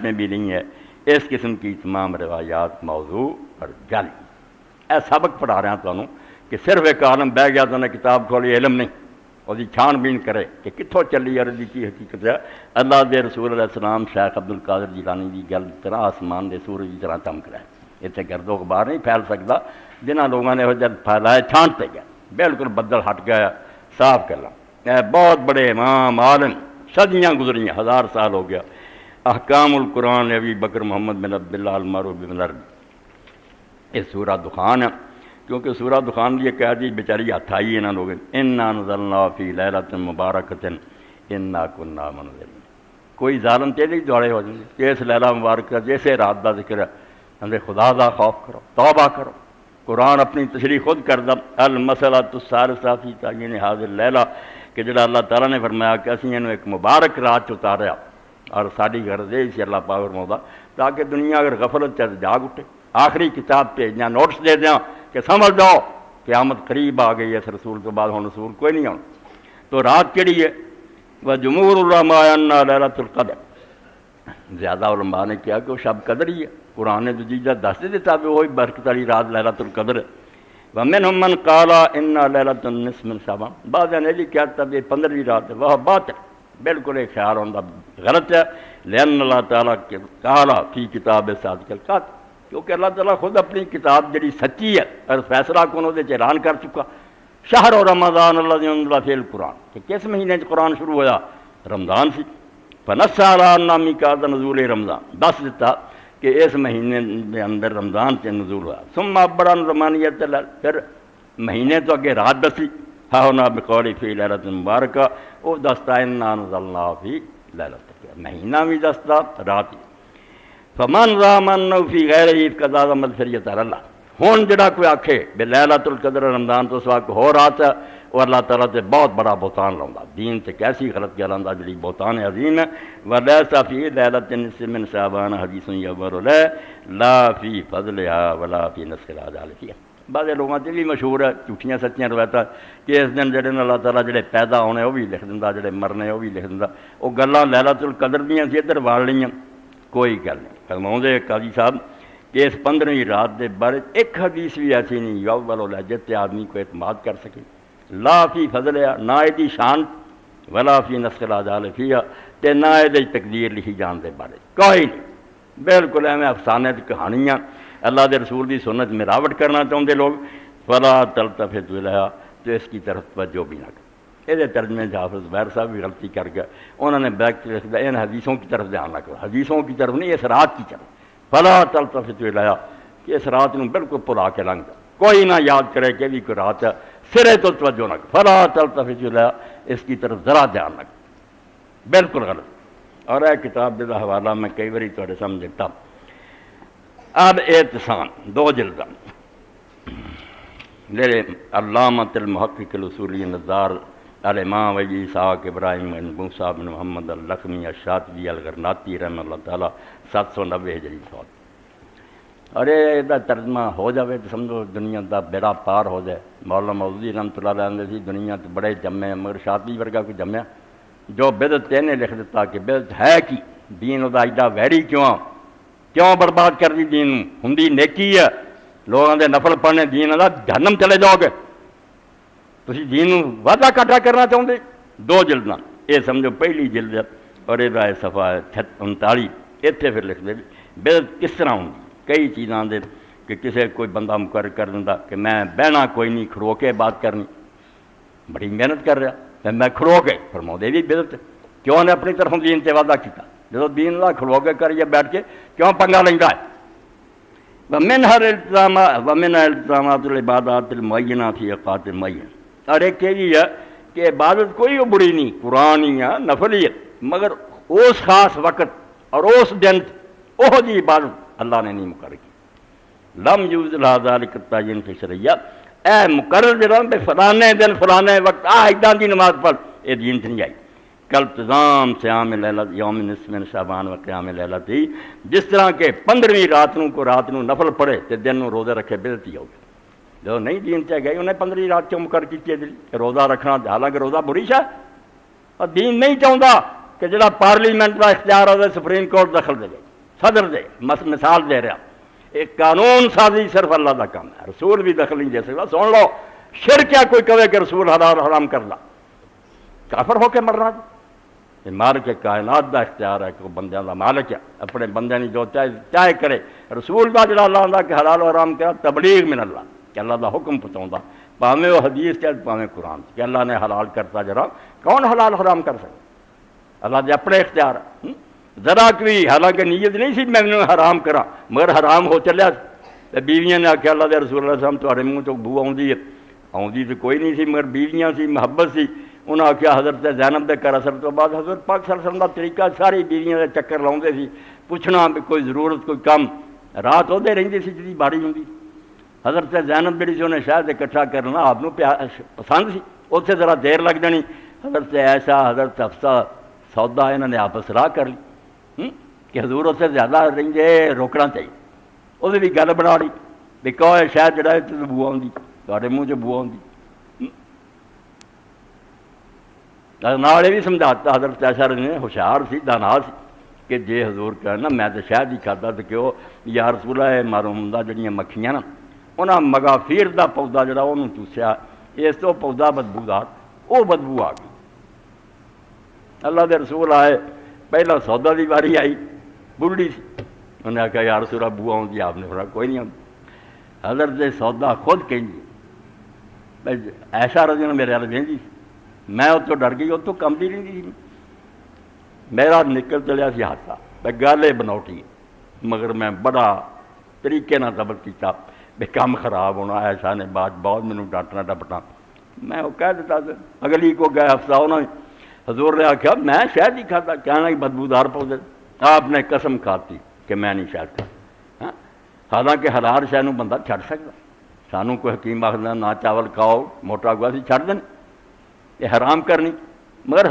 میں بھی نہیں ہے۔ اس قسم کی تمام روایات موضوع اور جعلی۔ اے سبق پڑھا رہا ہوں کہ صرف ایک عالم بہ گیا تو انہیں کتاب کھولی، علم نہیں، اور چھان بین کرے کہ کتوں چلی عرضی کی حقیقت ہے۔ اللہ دے رسول علیہ السلام شیخ عبد القدر جیلانی دی گل طرح آسمان دے سورج کی طرح چمک رہا ہے، اتنے گرد و غبار نہیں پھیل سکتا جنہ لوگوں نے جب پھیلائے چھانٹتے گئے، بالکل بدل ہٹ گیا، صاف کر لا۔ بہت بڑے امام عالم، صدیاں گزریاں، 1000 سال ہو گیا۔ احکام القرآن ابی بکر محمد بن عبداللہ المعروف بن یہ سورہ دخان ہے، کیونکہ سورہ دخان یہ کہہ دی بیچاری ہاتھ آئی ہے نا لوگ، انا نزلنا فی لیلۃ مبارکۃ انا کنا منذرین۔ کوئی ظالم تیری دوڑے ہو جائیں کہ اس لیلہ مبارک جیسے رات دا ذکر ہے، اندر خدا دا خوف کرو، توبہ کرو۔ قرآن اپنی تشریح خود کردہ، المسئلۃ الثالثہ فی تعیین ھذہ اللیلہ، کہ جڑا اللہ تعالیٰ نے فرمایا کہ اسی انہوں ایک مبارک رات اتاریا، اور ساری غرض یہ سی اللہ پاک فرماؤں تاکہ دنیا اگر غفلت چاہے جاگ اٹھے، آخری کتاب بھیجنا، نوٹس دے دیا کہ سمجھ جاؤ قیامت قریب آ گئی ہے، اس رسول کے بعد ہوں رسول کوئی نہیں ہونا۔ تو رات کیڑی ہے؟ وجمہور العلماء ان لیلۃ القدر، زیادہ علماء نے کیا کہ وہ شب قدر ہی ہے، قرآن نے جدیدہ دس دے دیتا کہ وہی برکت والی رات لیلۃ القدر ہے۔ ومنہم من قال ان لیلۃ النصف من شعبان، بعض نے یہ کیا تھا یہ 15ویں رات ہے، وہ باطل، بالکل ایک خیال ہونا غلط ہے۔ لأن اللہ تعالیٰ قال فی کتاب صادق القات، کیونکہ اللہ تعالیٰ خود اپنی کتاب جڑی سچی ہے اور فیصلہ کون وہ اعلان کر چکا، شہر رمضان الذی انزل فیہ القرآن، کہ کس مہینے قرآن شروع ہوا؟ رمضان سی۔ فنص علی نامی کا نزول رمضان، دس دیتا کہ اس مہینے کے اندر رمضان سے نزول ہوا۔ ثم عبر عن زمانیت اللیل، پھر مہینے تو اگے رات دسی، ہا ہونا بقول فی لیلۃ مبارکہ، وہ دستا انا نزلنا فی لیلۃ، مہینہ بھی دستا رات ہی۔ فمن رام انہ فی غیرہ قضا مغفرۃ اللہ، ہون جڑا کوئی آکھے بے لیلۃ القدر رمضان تو سوا کوئی ہو رات ہے، وہ اللہ تعالیٰ سے بہت بڑا بہتان لاؤں، دین سے کیسی غلط گل آندا جڑی بہتان عظیم ہے۔ ولیس فی لیلۃ نصف من شعبان حدیث یعبر علیہ لا فی فضلها ولا فی نصف العدالتیہ۔ بعض لوگوں سے بھی مشہور ہے جھوٹیاں سچیاں روایتاں کہ اس دن جڑے اللہ تعالیٰ جڑے پیدا ہونے وہ بھی لکھ دیندا، جڑے مرنے وہ بھی لکھ دیندا، وہ گلاں لیلۃ القدر دیاں سی ادھر وال لیاں، کوئی گل نہیں۔ فرماؤندے قاضی صاحب کہ اس 15ویں رات دے بارے ایک حدیث بھی ایسی نہیں یعول علیہ جس تے آدمی کو اعتماد کر سکے، لا فی فضلها، نہ دی شان، ولا فی نسخ العدالتیہ، تے نہ دی تقدیر لکھی جان دے بارے کوئی نہیں، بالکل ایویں افسانے تے کہانیاں، اللہ دے رسول دی سنت ملاوٹ کرنا چاہتے لوگ۔ فلا تلتفت الیہا، تو اس کی طرف توجہ بھی نہ کر۔ یہ ترجمے حافظ زبیر صاحب بھی غلطی کر گئے، انہوں نے بیک لکھ دیا ان حدیثوں کی طرف دھیان نہ کرو، حدیثوں کی طرف نہیں، اس رات کی طرف۔ فلا تلتفت الیہا، کہ اس رات نو بالکل بھلا کے لنگ جا، کوئی نہ یاد کرے کہ بھی کوئی رات ہے، سرے تو توجہ نہ کر۔ فلا تلتفت الیہا، اس کی طرف ذرا دھیان نہ کر، بالکل غلط۔ اور یہ کتاب کا حوالہ میں کئی باری تھوڑے سمجھتا۔ اب اعتصام 2 جلد میرے علامۃ المحقق الاصولی نزار الامام ابی اسحاق ابراہیم بن موسیٰ بن محمد اللخمی الشاطبی الغرناطی رحمہ اللہ تعالیٰ 790 ہجری فوت۔ اور یہ ترجمہ ہو جائے تو سمجھو دنیا دا بیڑا پار ہو جائے۔ مولانا مودودی رحمۃ اللہ علیہ سی دنیا تو بڑے جمے، مگر شاطبی ورگا کوئی جمیا جو بدعت نے لکھ دیتا کہ بدعت ہے کی، دین دا ایڈا ویری کیوں برباد کر دی؟ دین ہندی نیکی ہے، لوگوں دے نفل پڑھنے، دین دا جہنم چلے جاؤ گے، تسی دین وعدہ کٹا کرنا چاہتے۔ 2 جلداں یہ سمجھو پہلی جلد ہے، اور یہ صفحہ 39 اتنے پھر لکھ دے بدعت کس طرح ہوں، کئی چیزاں دے کہ کسے کوئی بندہ مقرر کر دینا کہ میں بہنا کوئی نہیں، کھڑو کے بات کرنی، بڑی محنت کر رہا پھر میں کھڑو کے، فرماؤندے بھی بدعت کیوں نے اپنی طرف دین سے وعدہ کیتا، جب دین دا کھڑو کے کر یا بیٹھ کے کیوں پنگا لیندا ہے۔ ومن التزامات العبادات المعینہ فی اوقات معین، اور ایک یہ ہے کہ عبادت کوئی بری نہیں، قرآنی ہے، نفلی ہے، مگر اس خاص وقت اور اس دن وہ جی عبادت اللہ نے نہیں مقرر کی۔ لم یوز ذالک التعین فی شرعیہ، اے مقرر جڑا بے فلانے دن فلانے وقت ادا دی نماز پڑھ، یہ دین سے نہیں آئی۔ کالتزام صیام لیلۃ یوم نصف من شعبان و قیام لیلۃ، جس طرح کہ 15ویں رات نو نفل پڑھے تے دن نو روزے رکھے بدعت ہی ہوگی۔ جو نہیں دین سے گئی انہیں 15ویں رات کیوں مقرر کی کہ روزہ رکھنا، حالانکہ روزہ بری شے، اور دین نہیں چاہتا کہ جڑا پارلیمنٹ کا اختیار ہوگا سپریم کورٹ دخل دے گئی۔ صدر دے مثال دے رہا، ایک قانون سازی صرف اللہ کا کام ہے، رسول بھی دخل نہیں دے سکتا۔ سن لو، شرک کیا کوئی کہے کہ رسول حلال حرام کر لا، کافر ہو کے مرنا۔ یہ مالک کائنات دا اختیار ہے کہ وہ بندیاں دا مالک ہے، اپنے بندے نے جو چاہے کرے۔ رسول دا جڑا اللہ آندا کہ حلال و حرام کیا، تبلیغ من اللہ، کہ اللہ دا حکم پہنچاوندا، پاویں وہ حدیث چاہے پاویں قرآن، کہ اللہ نے حلال کرتا جرا، کون حلال حرام کر سکتا؟ اللہ دے اپنے اختیار ہے۔ ذرا کوئی حالانکہ نیت نہیں سی میں نے حرام کرا، مگر حرام ہو چلیا۔ بیویاں نے آخیا اللہ دے رسول اللہ صلی اللہ علیہ وسلم تہاڈے منہ تو بو آؤندی ہے، آؤندی تو کوئی نہیں سی مگر بیویاں سی، محبت سی۔ انہاں آخیا حضرت زینب دے گھر اثر تو بعد حضرت پاک صلی اللہ علیہ وسلم دا طریقہ ساری بیویاں دے چکر لاؤندے سی، پوچھنا بھی کوئی ضرورت کوئی کم، رات اودے رہندی سی جدی باری ہوندی۔ حضرت زینب جڑی سی انہیں شاید اکٹھا کرنا آپ نو پسند سی، اتنے ذرا دیر لگ جانی۔ حضرت عائشہ، حضرت حفصہ، سودا انہوں نے آپس سلاح کر لی کہ حضور اس سے زیادہ رہنگے روکنا چاہیے، وہ بھی گل بنا لی بھی کہو شاید جڑا ہے تو بو آؤندی، تہاڈے منہ چ بو آؤندی۔ نال یہ بھی سمجھاتا حضرت عائشہ نے، ہوشیار سی، دانا سی، کہ جے حضور کہنا میں تو شاید ہی کھادا تو کہو یا رسول اللہ معروم دا جڑیاں مکھیاں نا انہاں مغافیر دا پودا جڑا انہوں چوسیا، اس تو پودا بدبودار، وہ بدبو آ گئی۔ اللہ دے رسول آئے، پہلا سودا دی باری آئی، بڑھی سی، انہوں نے کہا یا رسول اللہ بو آؤندی، آپ نے فرمایا کوئی نہیں آؤندی۔ حضرت سودا خود کہیں ایسا رضی اللہ میرے والے کہیں میں اتوں ڈر گئی، اتوں کمتی نہیں تھی، میرا نکل چلیا سی ہاتھا، میں گل بناوٹی مگر میں بڑا طریقے نال ضبط کیتا بھی کام خراب ہونا۔ ایسا نے بہت مینوں ڈانٹنا ڈپٹنا، میں وہ کہہ دیتا اگلی کو گئے ہفتہ انہوں نے حضور نے آخیا میں شاید نہیں کھاتا، کہنا کہ بدبودار پودے، آپ نے قسم کھاتی کہ میں نہیں شاید کھاتا۔ حالانکہ حلال شے نوں بندہ چھڈ سکتا، سانوں کوئی حکیم آخدا نہ چاول کھاؤ موٹا گوا سی چھڈ دیں، یہ حرام کرنی، مگر